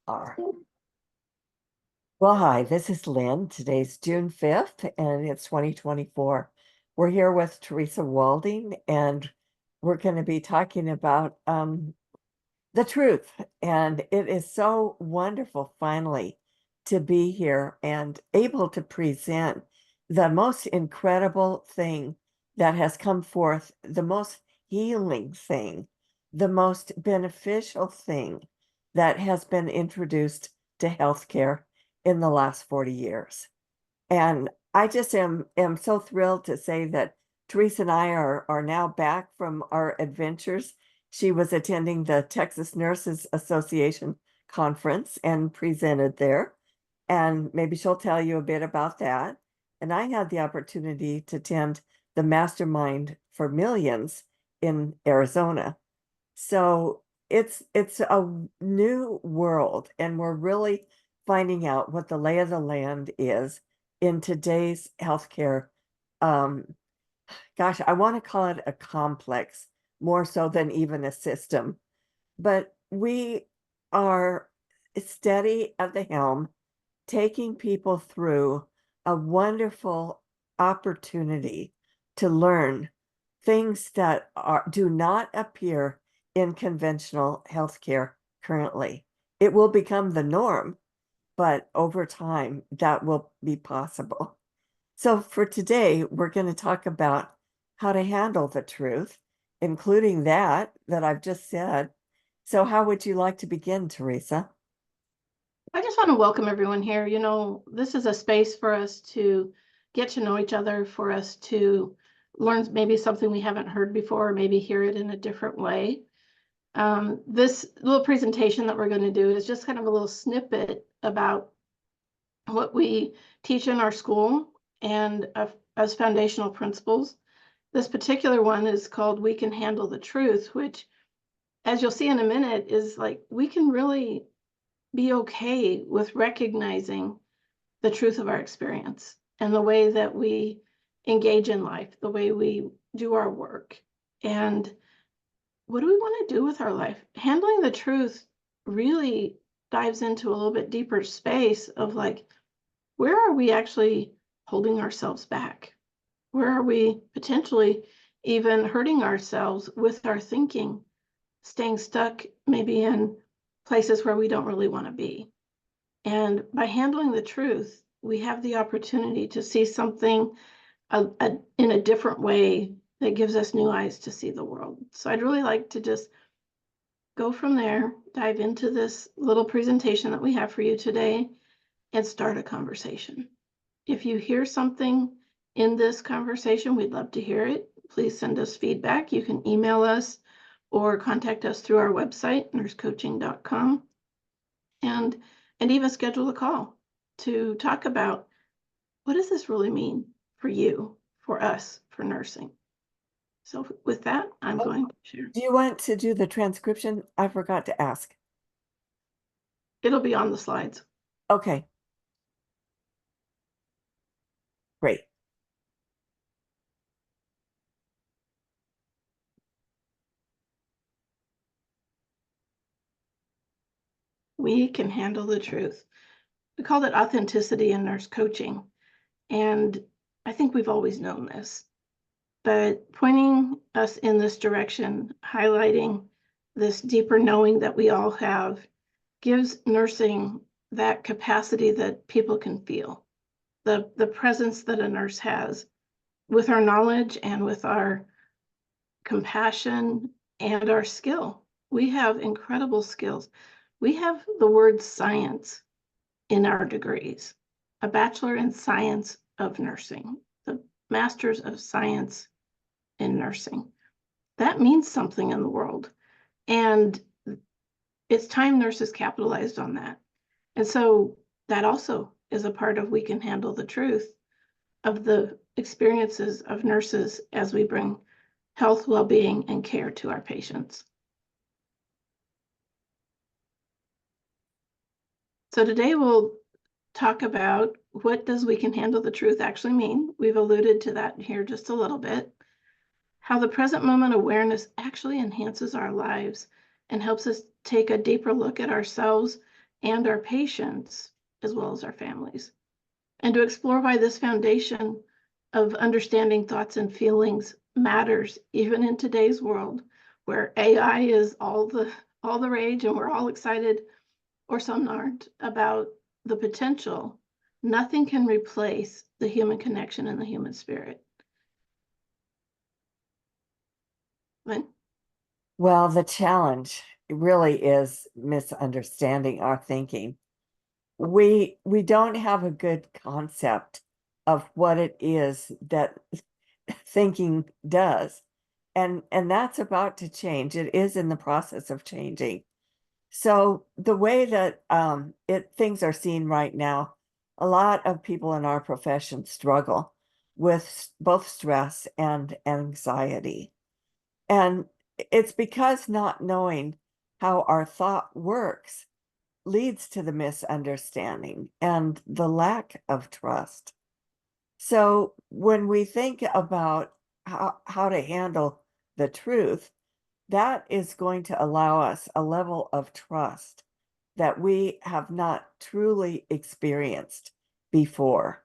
are. Well, hi, this is Lynn. Today's June 5th and it's 2024. We're here with Teresa Walding and we're going to be talking about the truth. And it is so wonderful finally to be here and able to present the most incredible thing that has come forth, the most healing thing, the most beneficial thing that has been introduced to healthcare in the last 40 years. And I just am so thrilled to say that Teresa and I are now back from our adventures. She was attending the Texas Nurses Association conference and presented there. And maybe she'll tell you a bit about that. And I had the opportunity to attend the Mastermind for Millions in Arizona. So it's a new world, and we're really finding out what the lay of the land is in today's healthcare. Um, Gosh, I want to call it a complex more so than even a system, but we are steady at the helm, taking people through a wonderful opportunity to learn things that do not appear in conventional healthcare currently. It will become the norm, but over time that will be possible. So for today, we're going to talk about how to handle the truth, including that I've just said. So how would you like to begin, Teresa? I just want to welcome everyone here. You know, this is a space for us to get to know each other, for us to learn maybe something we haven't heard before, or maybe hear it in a different way. This little presentation that we're going to do is just kind of a little snippet about what we teach in our school and as foundational principles. This particular one is called We Can Handle the Truth, which, as you'll see in a minute, is like we can really be okay with recognizing the truth of our experience and the way that we engage in life, the way we do our work. And what do we want to do with our life? Handling the truth really dives into a little bit deeper space of like, where are we actually holding ourselves back? Where are we potentially even hurting ourselves with our thinking, staying stuck maybe in places where we don't really want to be? And by handling the truth, we have the opportunity to see something in a different way that gives us new eyes to see the world. So I'd really like to just go from there, dive into this little presentation that we have for you today, and start a conversation. If you hear something in this conversation, we'd love to hear it. Please send us feedback. You can email us or contact us through our website, nursecoaching.com. And even schedule a call to talk about what does this really mean for you, for us, for nursing. So with that, I'm going to share. Do you want to do the transcription? I forgot to ask. It'll be on the slides. Okay. Great. We can handle the truth. We call it authenticity in nurse coaching. And I think we've always known this, but pointing us in this direction, highlighting this deeper knowing that we all have, gives nursing that capacity that people can feel, the presence that a nurse has with our knowledge and with our compassion and our skill. We have incredible skills. We have the word science in our degrees, a bachelor in science of nursing, the masters of science in nursing. That means something in the world. And it's time nurses capitalized on that. And so that also is a part of We Can Handle the Truth of the experiences of nurses as we bring health, well-being, and care to our patients. So today we'll talk about what does We Can Handle the Truth actually mean. We've alluded to that here just a little bit. How the present moment awareness actually enhances our lives and helps us take a deeper look at ourselves and our patients, as well as our families. And to explore why this foundation of understanding thoughts and feelings matters even in today's world where AI is all the rage and we're all excited, or some aren't, about the potential. Nothing can replace the human connection and the human spirit. Lynn? Well, the challenge really is misunderstanding our thinking. We don't have a good concept of what it is that thinking does. And that's about to change. It is in the process of changing. So the way that things are seen right now, a lot of people in our profession struggle with both stress and anxiety. And it's because not knowing how our thought works leads to the misunderstanding and the lack of trust. So when we think about how to handle the truth, that is going to allow us a level of trust that we have not truly experienced before.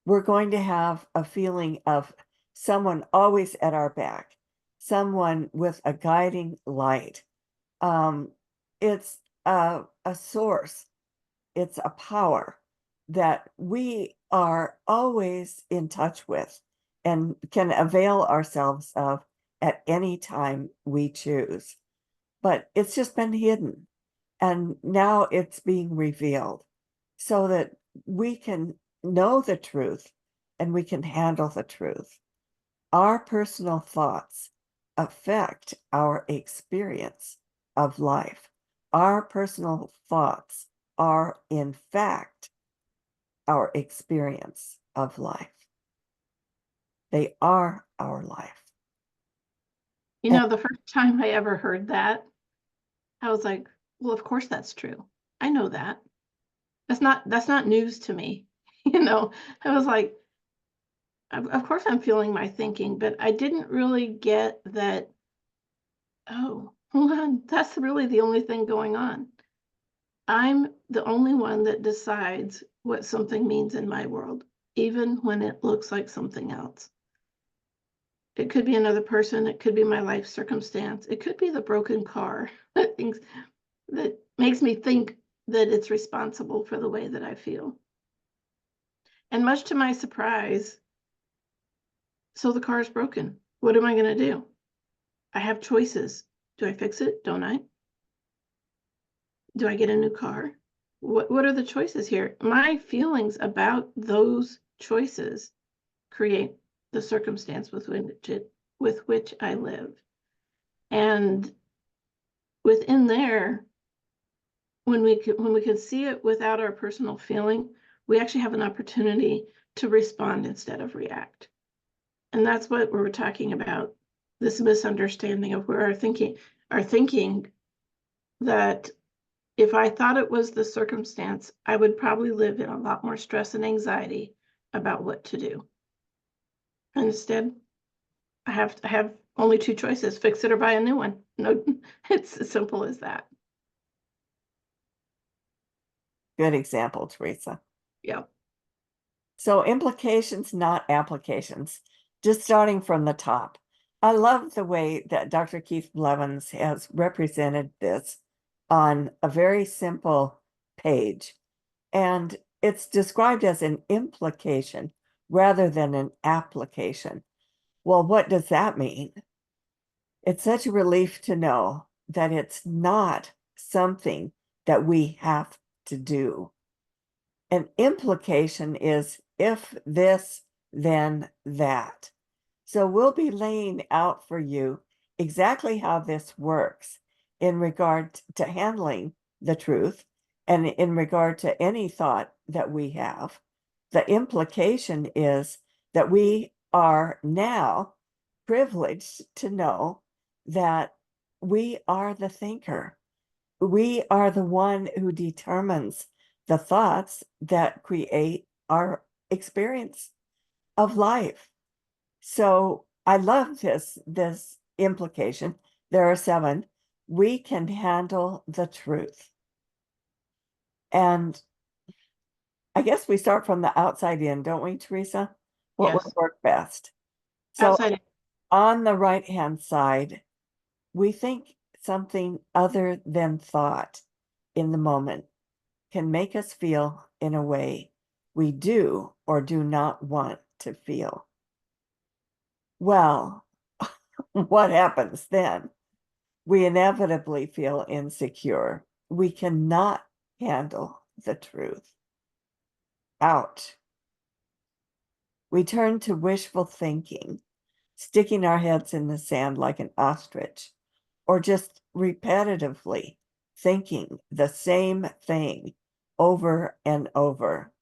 We're going to have a feeling of someone always at our back, someone with a guiding light. It's a source, it's a power that we are always in touch with and can avail ourselves of at any time we choose. But it's just been hidden. And now it's being revealed so that we can know the truth and we can handle the truth. Our personal thoughts affect our experience of life. Our personal thoughts are, in fact, our experience of life. They are our life. You know, the first time I ever heard that, I was like, well, of course that's true. I know that. That's not news to me. You know, I was like, of course I'm feeling my thinking, but I didn't really get that, oh, hold on, that's really the only thing going on. I'm the only one that decides what something means in my world, even when it looks like something else. It could be another person, it could be my life circumstance, it could be the broken car that makes me think that it's responsible for the way that I feel. And much to my surprise, so the car is broken. What am I going to do? I have choices. Do I fix it? Don't I? Do I get a new car? What are the choices here? My feelings about those choices create the circumstance with which I live. And within there, when we could see it without our personal feeling, we actually have an opportunity to respond instead of react. And that's what we're talking about, this misunderstanding of where our thinking that if I thought it was the circumstance, I would probably live in a lot more stress and anxiety about what to do. And instead, I have only two choices: fix it or buy a new one. No, it's as simple as that. Good example, Teresa. Yeah. So implications, not applications. Just starting from the top. I love the way that Dr. Keith Blevins has represented this on a very simple page. And it's described as an implication rather than an application. Well, what does that mean? It's such a relief to know that it's not something that we have to do. An implication is if this, then that. So we'll be laying out for you exactly how this works in regard to handling the truth and in regard to any thought that we have. The implication is that we are now privileged to know that we are the thinker. We are the one who determines the thoughts that create our experience of life. So I love this implication. There are 7. We can handle the truth. And I guess we start from the outside in, don't we, Teresa? What would Yes. work best? So Outside. on the right-hand side, we think something other than thought in the moment can make us feel in a way we do or do not want to feel. Well, what happens then? We inevitably feel insecure. We cannot handle the truth. Ouch. We turn to wishful thinking, sticking our heads in the sand like an ostrich, or just repetitively thinking the same thing over and over.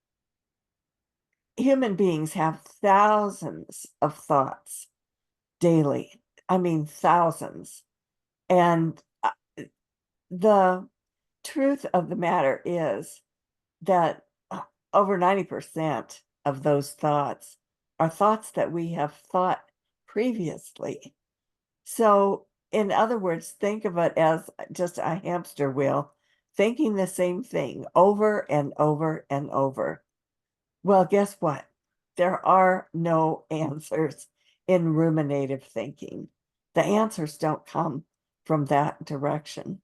Human beings have thousands of thoughts daily. I mean, thousands. And the truth of the matter is that over 90% of those thoughts are thoughts that we have thought previously. So, in other words, think of it as just a hamster wheel, thinking the same thing over and over and over. Well, guess what? There are no answers in ruminative thinking. The answers don't come from that direction.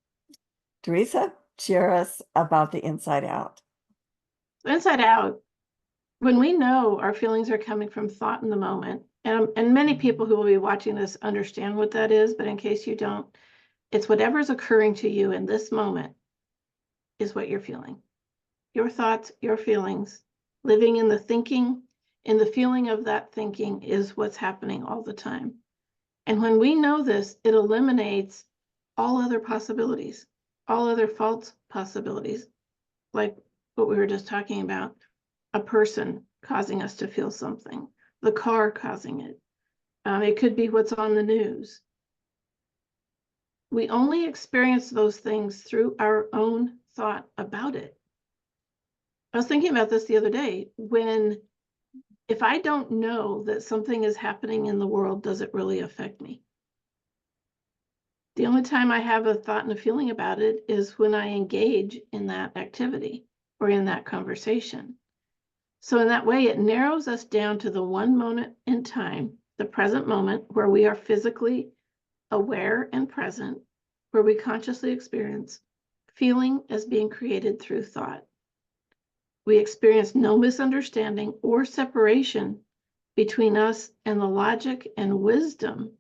Teresa, share us about the inside out. Inside out, when we know our feelings are coming from thought in the moment, and many people who will be watching this understand what that is, but in case you don't, it's whatever's occurring to you in this moment is what you're feeling. Your thoughts, your feelings, living in the thinking, in the feeling of that thinking is what's happening all the time. And when we know this, it eliminates all other possibilities, all other false possibilities, like what we were just talking about, a person causing us to feel something, the car causing it. It could be what's on the news. We only experience those things through our own thought about it. I was thinking about this the other day. If I don't know that something is happening in the world, does it really affect me? The only time I have a thought and a feeling about it is when I engage in that activity or in that conversation. So in that way, it narrows us down to the one moment in time, the present moment, where we are physically aware and present, where we consciously experience feeling as being created through thought. We experience no misunderstanding or separation between us and the logic and wisdom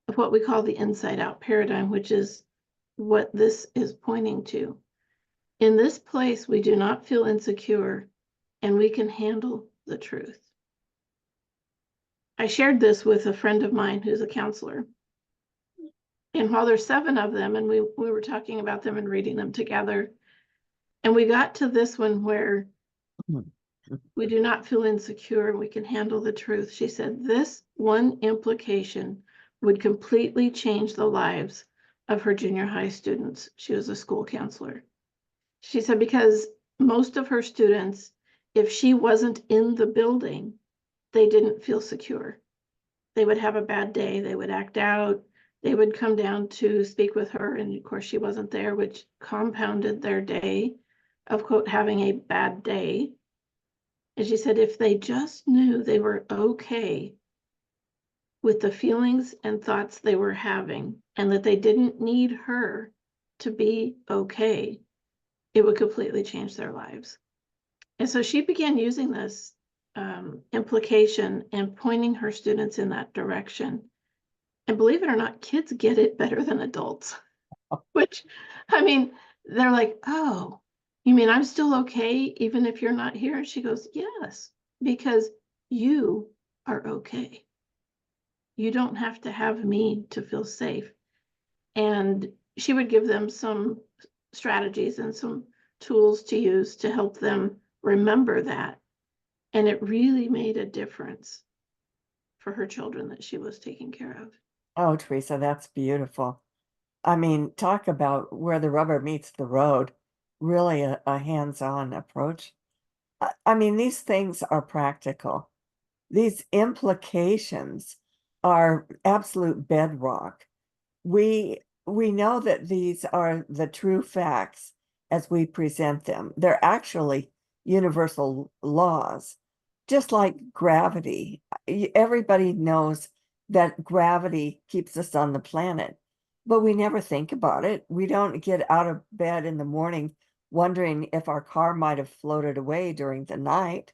of what we call the inside out paradigm, which is what this is pointing to. In this place, we do not feel insecure and we can handle the truth. I shared this with a friend of mine who's a counselor. And while there's 7 of them, and we were talking about them and reading them together, and we got to this one where we do not feel insecure and we can handle the truth. She said, this one implication would completely change the lives of her junior high students. She was a school counselor. She said, because most of her students, if she wasn't in the building, they didn't feel secure. They would have a bad day. They would act out. They would come down to speak with her. And of course, she wasn't there, which compounded their day of, quote, having a bad day. And she said, if they just knew they were okay with the feelings and thoughts they were having, and that they didn't need her to be okay, it would completely change their lives. And so she began using this implication and pointing her students in that direction. And believe it or not, kids get it better than adults, which, I mean, they're like, oh, you mean I'm still okay even if you're not here? And she goes, yes, because you are okay. You don't have to have me to feel safe. And she would give them some strategies and some tools to use to help them remember that. And it really made a difference for her children that she was taking care of. Oh, Teresa, that's beautiful. I mean, talk about where the rubber meets the road, really a hands-on approach. I mean, these things are practical. These implications are absolute bedrock. We know that these are the true facts as we present them. They're actually universal laws, just like gravity. Everybody knows that gravity keeps us on the planet, but we never think about it. We don't get out of bed in the morning wondering if our car might have floated away during the night.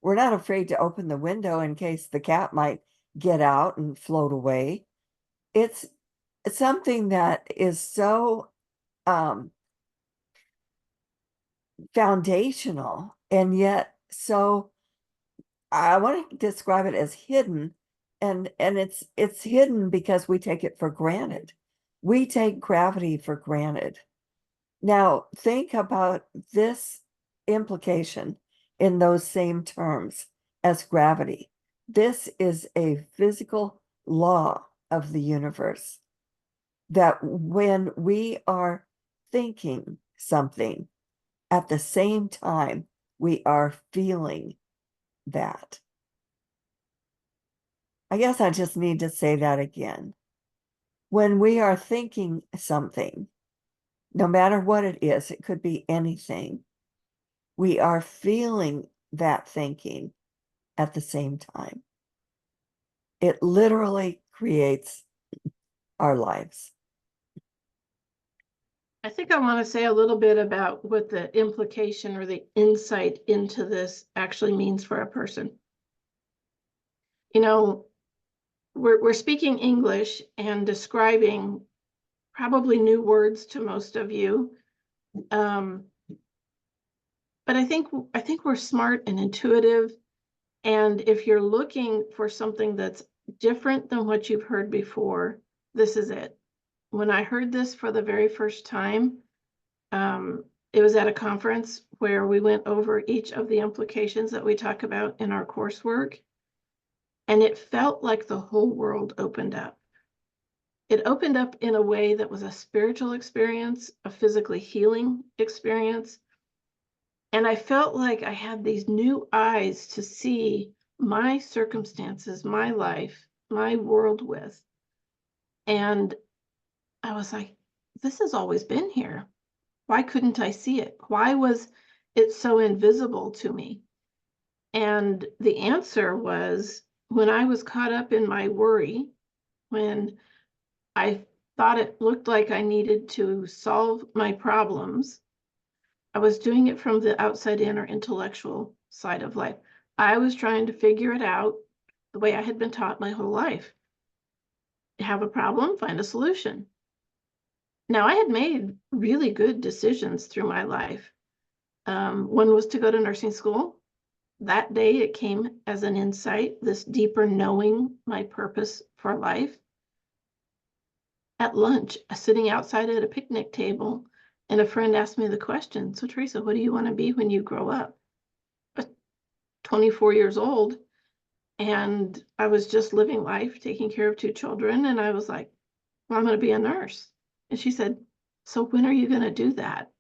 We're not afraid to open the window in case the cat might get out and float away. It's something that is so foundational and yet so, I want to describe it as hidden, and it's hidden because we take it for granted. We take gravity for granted. Now, think about this implication in those same terms as gravity. This is a physical law of the universe that when we are thinking something, at the same time, we are feeling that. I guess I just need to say that again. When we are thinking something, no matter what it is, it could be anything, we are feeling that thinking at the same time. It literally creates our lives. I think I want to say a little bit about what the implication or the insight into this actually means for a person. You know, we're speaking English and describing probably new words to most of you. But I think we're smart and intuitive. And if you're looking for something that's different than what you've heard before, this is it. When I heard this for the very first time, it was at a conference where we went over each of the implications that we talk about in our coursework. And it felt like the whole world opened up. It opened up in a way that was a spiritual experience, a physically healing experience. And I felt like I had these new eyes to see my circumstances, my life, my world with. And I was like, this has always been here. Why couldn't I see it? Why was it so invisible to me? And the answer was when I was caught up in my worry, when I thought it looked like I needed to solve my problems, I was doing it from the outside in or intellectual side of life. I was trying to figure it out the way I had been taught my whole life. Have a problem, find a solution. Now, I had made really good decisions through my life. One was to go to nursing school. That day, it came as an insight, this deeper knowing my purpose for life. At lunch, sitting outside at a picnic table, and a friend asked me the question, so Teresa, what do you want to be when you grow up? 24 years old, and I was just living life, taking care of 2 children, and I was like, well, I'm going to be a nurse. And she said, so when are you going to do that?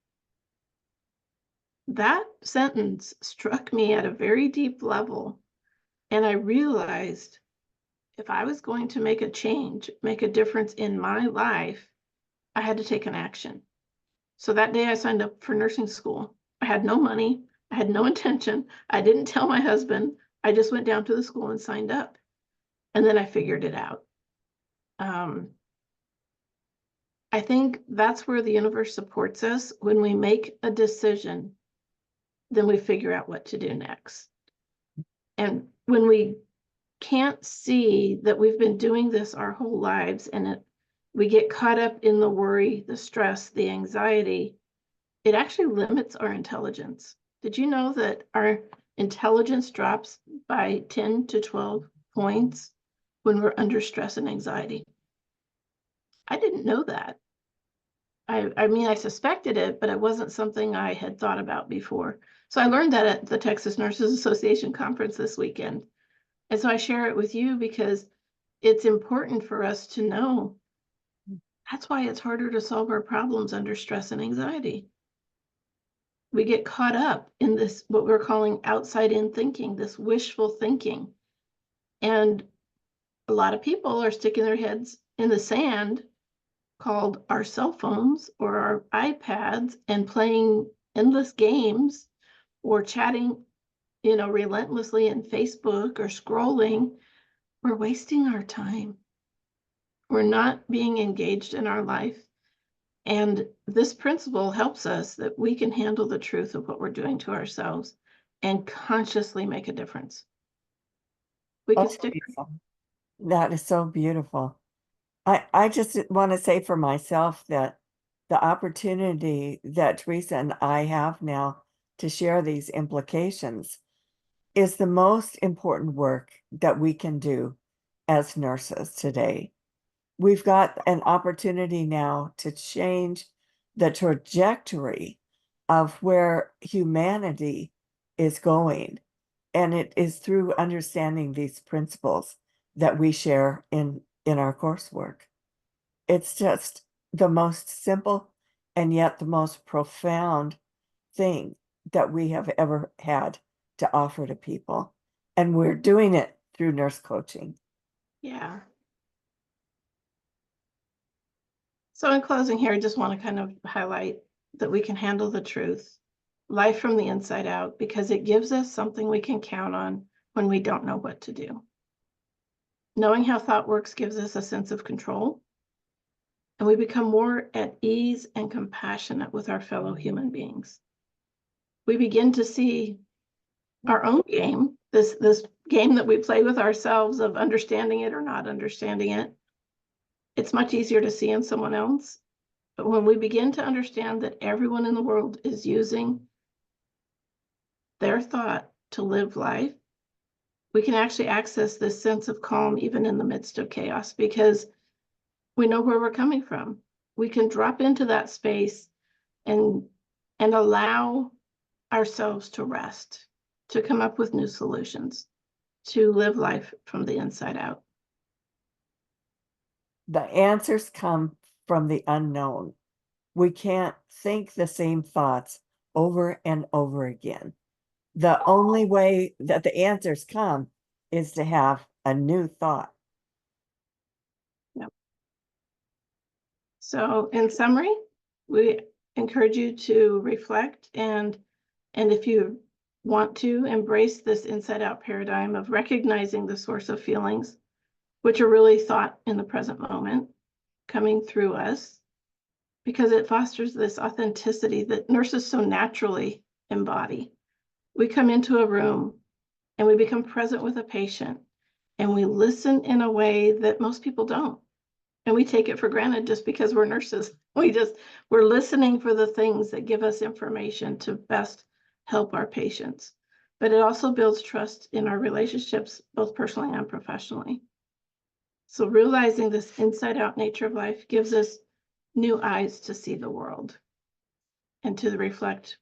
That sentence struck me at a very deep level, and I realized if I was going to make a change, make a difference in my life, I had to take an action. So that day I signed up for nursing school. I had no money. I had no intention. I didn't tell my husband. I just went down to the school and signed up. And then I figured it out. I think that's where the universe supports us. When we make a decision, then we figure out what to do next. And when we can't see that we've been doing this our whole lives and we get caught up in the worry, the stress, the anxiety, it actually limits our intelligence. Did you know that our intelligence drops by 10 to 12 points when we're under stress and anxiety? I didn't know that. I mean, I suspected it, but it wasn't something I had thought about before. So I learned that at the Texas Nurses Association conference this weekend. And so I share it with you because it's important for us to know. That's why it's harder to solve our problems under stress and anxiety. We get caught up in this, what we're calling outside in thinking, this wishful thinking. And a lot of people are sticking their heads in the sand called our cell phones or our iPads and playing endless games or chatting, relentlessly in Facebook or scrolling, we're wasting our time. We're not being engaged in our life. And this principle helps us that we can handle the truth of what we're doing to ourselves and consciously make a difference. We Oh, could stick. beautiful. That is so beautiful. I just want to say for myself that the opportunity that Teresa and I have now to share these implications is the most important work that we can do as nurses today. We've got an opportunity now to change the trajectory of where humanity is going. And it is through understanding these principles that we share in our coursework. It's just the most simple and yet the most profound thing that we have ever had to offer to people. And we're doing it through nurse coaching. Yeah. So in closing here, I just want to kind of highlight that we can handle the truth, life from the inside out, because it gives us something we can count on when we don't know what to do. Knowing how thought works gives us a sense of control, and we become more at ease and compassionate with our fellow human beings. We begin to see our own game, this game that we play with ourselves of understanding it or not understanding it. It's much easier to see in someone else. But when we begin to understand that everyone in the world is using their thought to live life, we can actually access this sense of calm even in the midst of chaos because we know where we're coming from. We can drop into that space and allow ourselves to rest, to come up with new solutions, to live life from the inside out. The answers come from the unknown. We can't think the same thoughts over and over again. The only way that the answers come is to have a new thought. Yep. So in summary, we encourage you to reflect and if you want to embrace this inside out paradigm of recognizing the source of feelings, which are really thought in the present moment, coming through us, because it fosters this authenticity that nurses so naturally embody. We come into a room and we become present with a patient and we listen in a way that most people don't. And we take it for granted just because we're nurses. We're listening for the things that give us information to best help our patients. But it also builds trust in our relationships, both personally and professionally. So realizing this inside out nature of life gives us new eyes to see the world and to reflect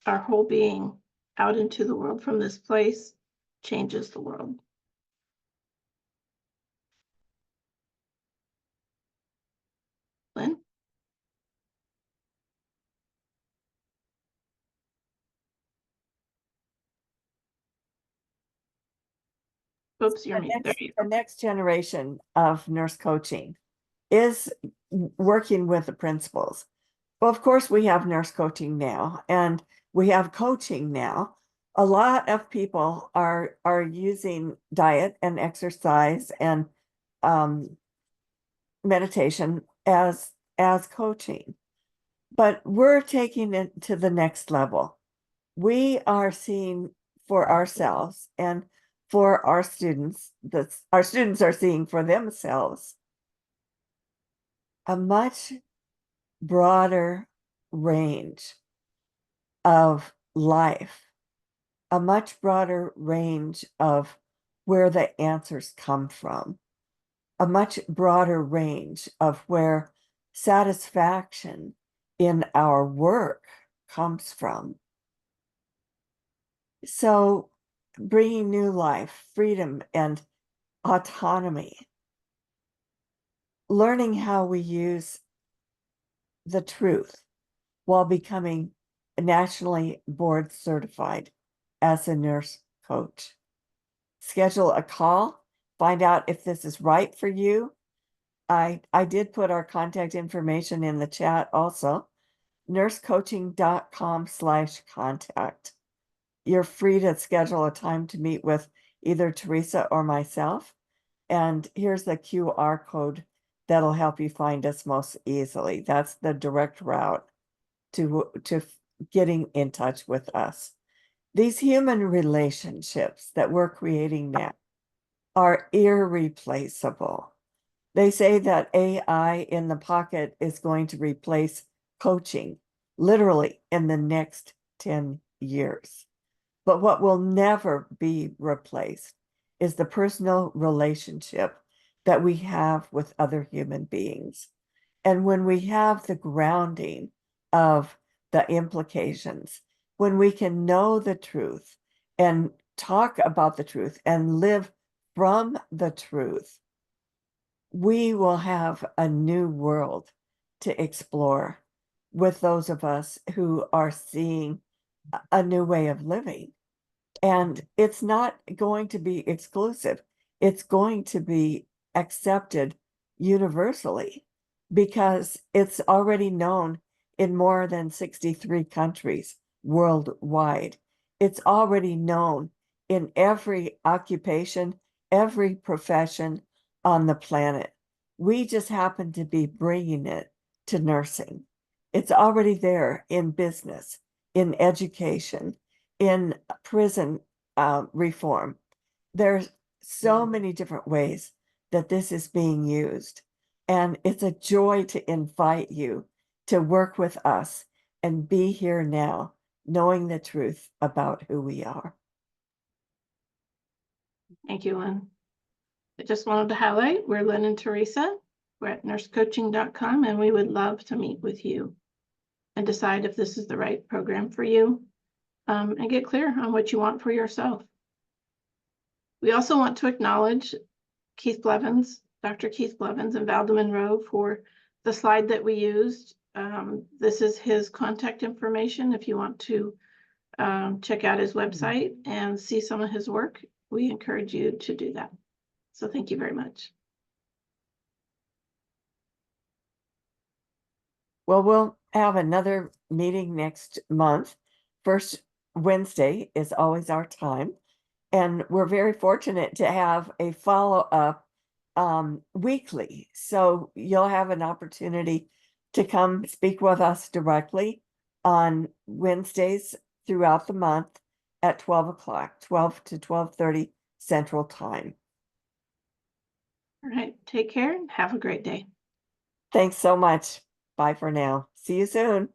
our whole being out into the world from this place changes the world. Lynn? Oops, you're me. There you The go. next generation of nurse coaching is working with the principles. Well, of course, we have nurse coaching now, and we have coaching now. A lot of people are using diet and exercise and meditation as coaching, but we're taking it to the next level. We are seeing for ourselves and for our students, that our students are seeing for themselves a much broader range of life, a much broader range of where the answers come from, a much broader range of where satisfaction in our work comes from. So, bringing new life, freedom, and autonomy, learning how we use the truth while becoming nationally board certified as a nurse coach. Schedule a call, find out if this is right for you, I did put our contact information in the chat also, nursecoaching.com/contact. You're free to schedule a time to meet with either Teresa or myself. And here's the QR code that'll help you find us most easily. That's the direct route to getting in touch with us. These human relationships that we're creating now are irreplaceable. They say that AI in the pocket is going to replace coaching literally in the next 10 years. But what will never be replaced is the personal relationship that we have with other human beings. And when we have the grounding of the implications, when we can know the truth and talk about the truth and live from the truth, we will have a new world to explore with those of us who are seeing a new way of living. And it's not going to be exclusive. It's going to be accepted universally because it's already known in more than 63 countries worldwide. It's already known in every occupation, every profession on the planet. We just happen to be bringing it to nursing. It's already there in business, in education, in prison reform. There's so many different ways that this is being used. And it's a joy to invite you to work with us and be here now, knowing the truth about who we are. Thank you, Lynn. I just wanted to highlight, we're Lynn and Teresa. We're at nursecoaching.com, and we would love to meet with you and decide if this is the right program for you, and get clear on what you want for yourself. We also want to acknowledge Keith Blevins, Dr. Keith Blevins and Valda Monroe for the slide that we used. This is his contact information. If you want to check out his website and see some of his work, we encourage you to do that. So thank you very much. Well, we'll have another meeting next month. First Wednesday is always our time. And we're very fortunate to have a follow-up weekly. So you'll have an opportunity to come speak with us directly on Wednesdays throughout the month at 12 o'clock, 12 to 12:30 Central Time. All right, take care and have a great day. Thanks so much. Bye for now. See you soon.